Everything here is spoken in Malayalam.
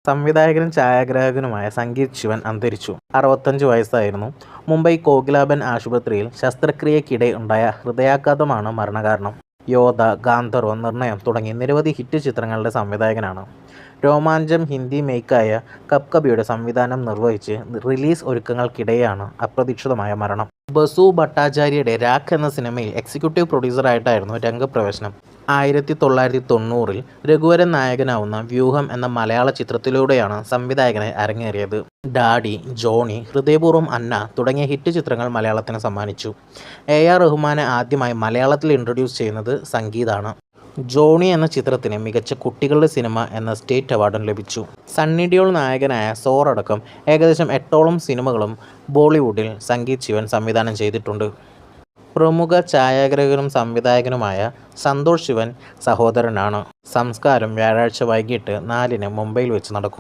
സംവിധായകനും ഛായാഗ്രാഹകനുമായ സംഗീത് ശിവൻ അന്തരിച്ചു. 65 വയസ്സായിരുന്നു. മുംബൈ കോകിലാബൻ ആശുപത്രിയിൽ ശസ്ത്രക്രിയയ്ക്കിടെ ഉണ്ടായ ഹൃദയാഘാതമാണ് മരണകാരണം. യോദ്ധ, ഗാന്ധർവ, നിർണയം തുടങ്ങി നിരവധി ഹിറ്റ് ചിത്രങ്ങളുടെ സംവിധായകനാണ്. രോമാഞ്ചം ഹിന്ദി മേക്കായ കപ്കബിയുടെ സംവിധാനം നിർവഹിച്ച് റിലീസ് ഒരുക്കങ്ങൾക്കിടെയാണ് അപ്രതീക്ഷിതമായ മരണം. ബസു ഭട്ടാചാര്യയുടെ രാഖ് എന്ന സിനിമയിൽ എക്സിക്യൂട്ടീവ് പ്രൊഡ്യൂസറായിട്ടായിരുന്നു രംഗപ്രവേശനം. 1990-ൽ രഘുവരൻ നായകനാവുന്ന വ്യൂഹം എന്ന മലയാള ചിത്രത്തിലൂടെയാണ് സംവിധായകനായി അരങ്ങേറിയത്. ഡാഡി, ജോണി, ഹൃദയപൂർവ്വം, അന്ന തുടങ്ങിയ ഹിറ്റ് ചിത്രങ്ങൾ മലയാളത്തിന് സമ്മാനിച്ചു. AR റഹ്മാനെ ആദ്യമായി മലയാളത്തിൽ ഇൻട്രൊഡ്യൂസ് ചെയ്യുന്നത് സംഗീതാണ്. ജോണി എന്ന ചിത്രത്തിന് മികച്ച കുട്ടികളുടെ സിനിമ എന്ന സ്റ്റേറ്റ് അവാർഡും ലഭിച്ചു. സണ്ണി ഡിയോൾ നായകനായ സോറടക്കം ഏകദേശം 8ഓളം സിനിമകളും ബോളിവുഡിൽ സംഗീത് ശിവൻ സംവിധാനം ചെയ്തിട്ടുണ്ട്. പ്രമുഖ ഛായാഗ്രാഹകനും സംവിധായകനുമായ സന്തോഷ് ശിവൻ സഹോദരനാണ്. സംസ്കാരം വ്യാഴാഴ്ച വൈകിട്ട് 4-ന് മുംബൈയിൽ വെച്ച് നടക്കും.